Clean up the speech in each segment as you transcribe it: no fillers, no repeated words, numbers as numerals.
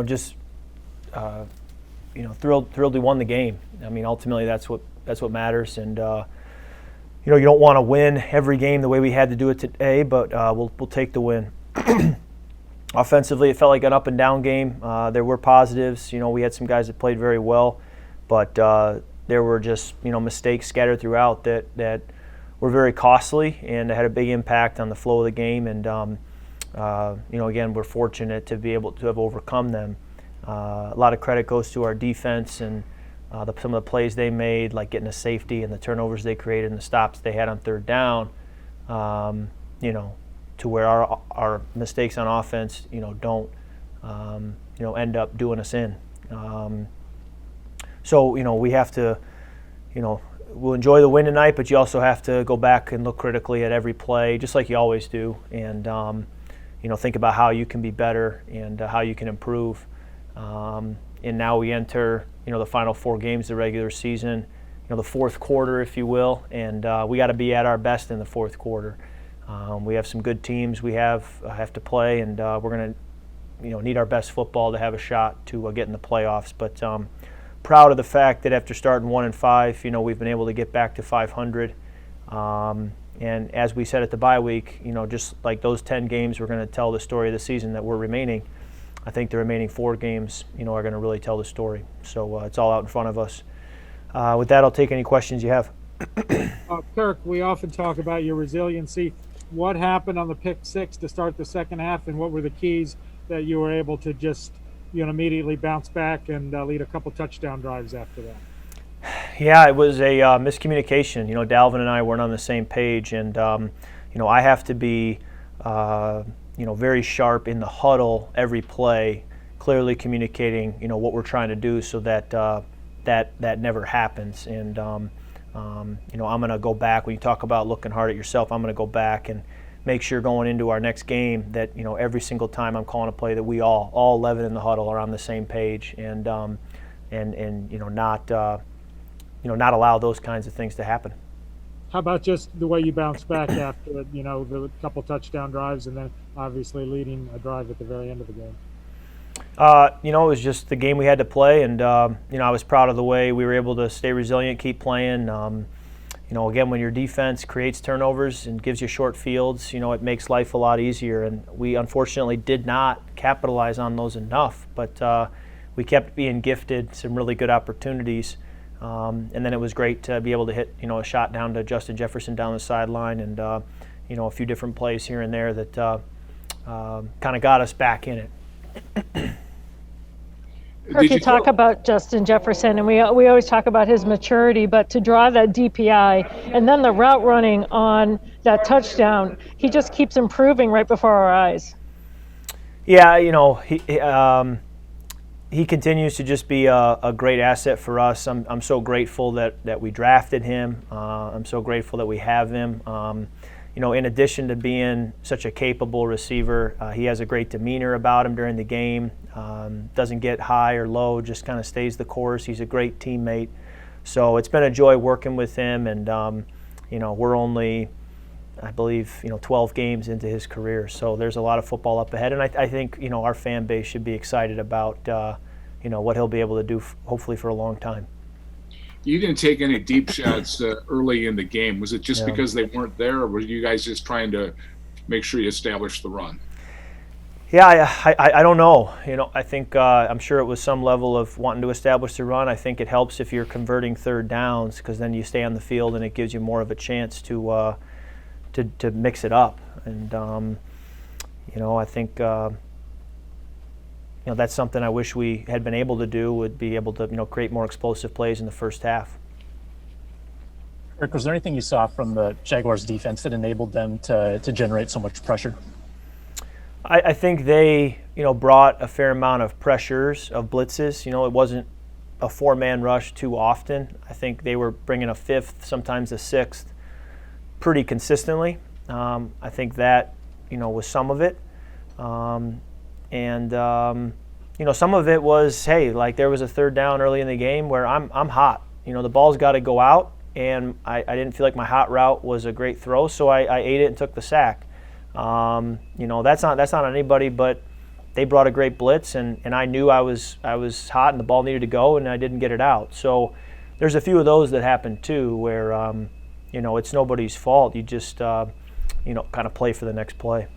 just thrilled we won the game. I mean, ultimately that's what matters, and you don't want to win every game the way we had to do it today, but we'll take the win. Offensively, it felt like an up and down game. There were positives. We had some guys that played very well, but there were just mistakes scattered throughout that were very costly and had a big impact on the flow of the game. And again, we're fortunate to be able to have overcome them. A lot of credit goes to our defense and some of the plays they made, like getting a safety and the turnovers they created and the stops they had on third down. To where our mistakes on offense, don't end up doing us in. So we have to, we'll enjoy the win tonight, but you also have to go back and look critically at every play, just like you always do, and think about how you can be better and how you can improve. And now we enter, the final 4 games of the regular season, the fourth quarter, if you will, and we got to be at our best in the fourth quarter. We have some good teams we have to play, and we're going to, need our best football to have a shot to get in the playoffs. But proud of the fact that after starting 1-5, we've been able to get back to 500. And as we said at the bye week, just like those 10 games, we're going to tell the story of the season that we're remaining. I think the remaining 4 games, are going to really tell the story. So it's all out in front of us. With that, I'll take any questions you have. Kirk, we often talk about your resiliency. What happened on the pick 6 to start the second half, and what were the keys that you were able to just immediately bounce back and lead a couple touchdown drives after that? Yeah, it was a miscommunication. Dalvin and I weren't on the same page, and I have to be very sharp in the huddle every play, clearly communicating what we're trying to do so that that never happens. And I'm going to go back. When you talk about looking hard at yourself, I'm going to go back and make sure going into our next game that every single time I'm calling a play that we all 11 in the huddle are on the same page, and not allow those kinds of ththings to happen. How about just the way you bounced back after the couple touchdown drives, and then obviously leading a drive at the very end of the game? It was just the game we had to play, and I was proud of the way we were able to stay resilient, keep playing. Again, when your defense creates turnovers and gives you short fields, it makes life a lot easier. And we unfortunately did not capitalize on those enough, but we kept being gifted some really good opportunities. And then it was great to be able to hit, a shot down to Justin Jefferson down the sideline, and a few different plays here and there that kind of got us back in it. Kirk, you talk about Justin Jefferson, and we always talk about his maturity, but to draw that DPI and then the route running on that touchdown, he just keeps improving right before our eyes. Yeah, he continues to just be a great asset for us. I'm so grateful that we drafted him. I'm so grateful that we have him. In addition to being such a capable receiver, he has a great demeanor about him during the game. Doesn't get high or low, just kind of stays the course. He's a great teammate. So it's been a joy working with him, and we're only, I believe, 12 games into his career. So there's a lot of football up ahead, and I think our fan base should be excited about what he'll be able to do, hopefully for a long time. You didn't take any deep shots early in the game. Was it just because they weren't there, or were you guys just trying to make sure you established the run? Yeah, I don't know. I think I'm sure it was some level of wanting to establish the run. I think it helps if you're converting third downs, because then you stay on the field and it gives you more of a chance to mix it up. And I think that's something I wish we had been able to do, would be able to create more explosive plays in the first half. Kirk, was there anything you saw from the Jaguars defense that enabled them to generate so much pressure? I think they, brought a fair amount of pressures, of blitzes. It wasn't a 4-man rush too often. I think they were bringing a 5th, sometimes a 6th, pretty consistently. I think that, was some of it. Some of it was, hey, like there was a third down early in the game where I'm hot. The ball's got to go out, and I didn't feel like my hot route was a great throw, so I ate it and took the sack. That's not on anybody but they brought a great blitz, and I knew I was hot and the ball needed to go, and I didn't get it out. So there's a few of those that happened too, where it's nobody's fault. You just kind of play for the next play.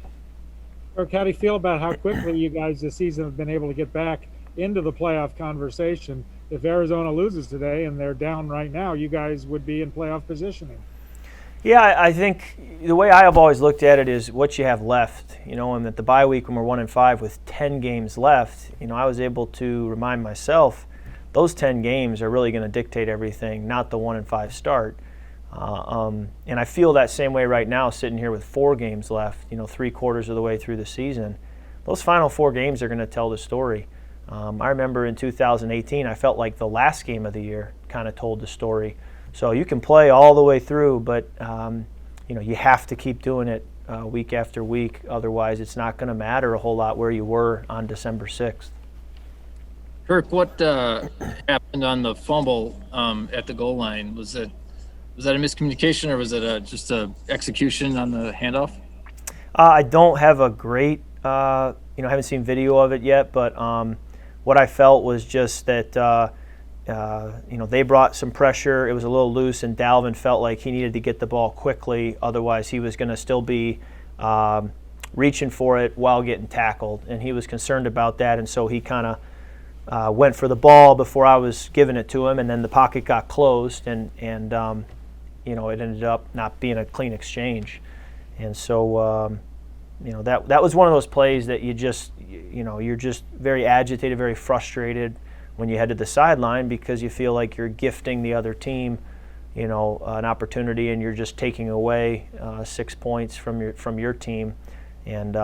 Kirk, how do you feel about how quickly you guys this season have been able to get back into the playoff conversation? If Arizona loses today and they're down right now, you guys would be in playoff positioning. Yeah, I think the way I have always looked at it is what you have left, and at the bye week when we're 1-5 with 10 games left, I was able to remind myself those 10 games are really going to dictate everything, not the 1-5 start. And I feel that same way right now, sitting here with 4 games left, 3/4 of the way through the season. Those final 4 games are going to tell the story. I remember in 2018, I felt like the last game of the year kind of told the story. So you can play all the way through, but you have to keep doing it week after week. Otherwise, it's not going to matter a whole lot where you were on December 6th. Kirk, what happened on the fumble at the goal line? Was that a miscommunication, or was it just a execution on the handoff? I don't have a great, haven't seen video of it yet, but what I felt was just that. They brought some pressure. It was a little loose, and Dalvin felt like he needed to get the ball quickly. Otherwise, he was going to still be reaching for it while getting tackled, and he was concerned about that. And so he kind of went for the ball before I was giving it to him, and then the pocket got closed, and it ended up not being a clean exchange. And so that was one of those plays that you're just very agitated, very frustrated when you head to the sideline, because you feel like you're gifting the other team, an opportunity, and you're just taking away 6 points from your team. And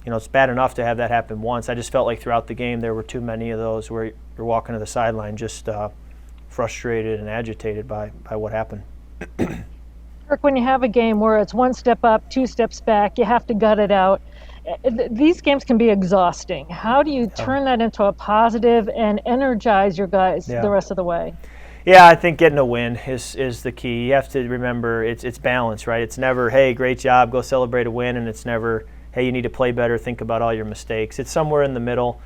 it's bad enough to have that happen once. I just felt like throughout the game there were too many of those where you're walking to the sideline just frustrated and agitated by what happened. Kirk, when you have a game where it's 1 step up, 2 steps back, you have to gut it out. These games can be exhausting. How do you turn that into a positive and energize your guys the rest of the way? Yeah, I think getting a win is the key. You have to remember it's balance, right? It's never, hey, great job, go celebrate a win, and it's never, hey, you need to play better, think about all your mistakes. It's somewhere in the middle.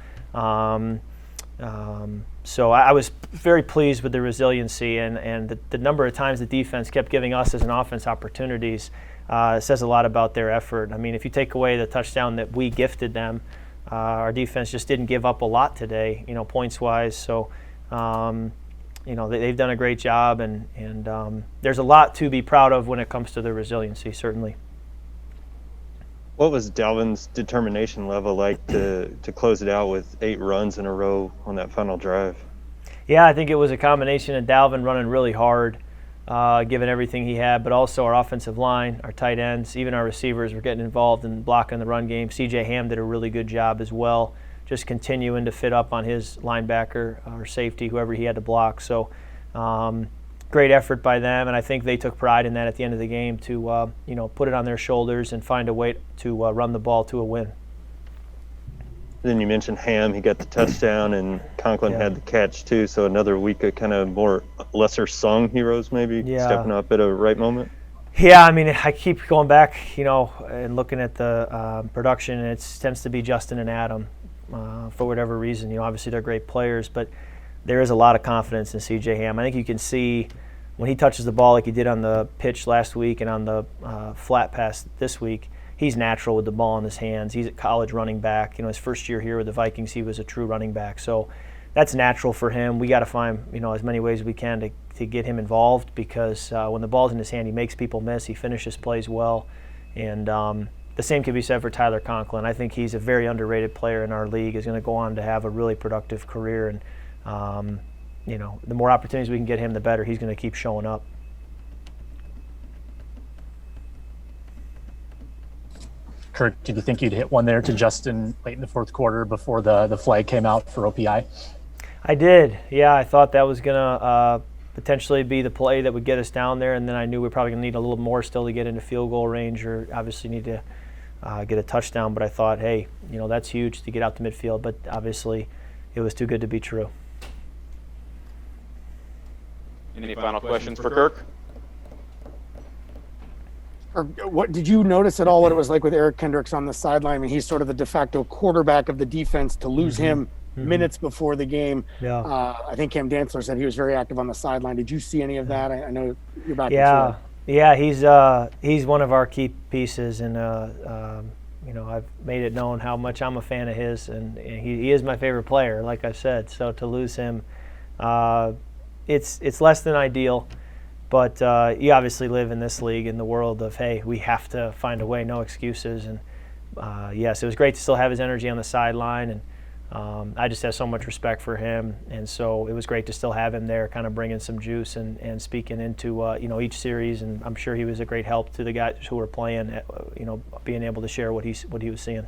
So I was very pleased with the resiliency and the number of times the defense kept giving us as an offense opportunities. Says a lot about their effort. I mean, if you take away the touchdown that we gifted them, our defense just didn't give up a lot today, points-wise. So, they've done a great job, and there's a lot to be proud of when it comes to their resiliency, certainly. What was Dalvin's determination level like to close it out with 8 runs in a row on that final drive? Yeah, I think it was a combination of Dalvin running really hard, given everything he had, but also our offensive line, our tight ends, even our receivers were getting involved in blocking the run game. C.J. Ham did a really good job as well, just continuing to fit up on his linebacker or safety, whoever he had to block. So great effort by them, and I think they took pride in that at the end of the game to put it on their shoulders and find a way to run the ball to a win. Then you mentioned Ham, he got the touchdown, and Conklin had the catch too, so another week of kind of more lesser sung heroes maybe stepping up at a right moment. Yeah, I mean, I keep going back, and looking at the production, and it tends to be Justin and Adam for whatever reason. Obviously they're great players, but there is a lot of confidence in C.J. Ham. I think you can see when he touches the ball like he did on the pitch last week and on the flat pass this week, he's natural with the ball in his hands. He's a college running back. His first year here with the Vikings, he was a true running back. So that's natural for him. We got to find, as many ways as we can to get him involved, because when the ball's in his hand, he makes people miss. He finishes plays well. And the same can be said for Tyler Conklin. I think he's a very underrated player in our league. He's going to go on to have a really productive career. And, the more opportunities we can get him, the better. He's going to keep showing up. Kirk, did you think you'd hit one there to Justin late in the fourth quarter before the flag came out for OPI? I did. Yeah, I thought that was going to potentially be the play that would get us down there, and then I knew we were probably going to need a little more still to get into field goal range, or obviously need to get a touchdown. But I thought, hey, that's huge to get out to midfield, but obviously it was too good to be true. Any final questions for Kirk? Or what did you notice at all what it was like with Eric Kendricks on the sideline? I mean, he's sort of the de facto quarterback of the defense. To lose him minutes before the game, I think Cam Dantzler said he was very active on the sideline. Did you see any of that? I know you're back. Yeah, he's one of our key pieces, and I've made it known how much I'm a fan of his, and he is my favorite player, like I said. So to lose him, it's less than ideal. But you obviously live in this league, in the world of, hey, we have to find a way, no excuses. And yes, it was great to still have his energy on the sideline, and I just have so much respect for him. And so it was great to still have him there, kind of bringing some juice and speaking into each series. And I'm sure he was a great help to the guys who were playing, being able to share what he was seeing.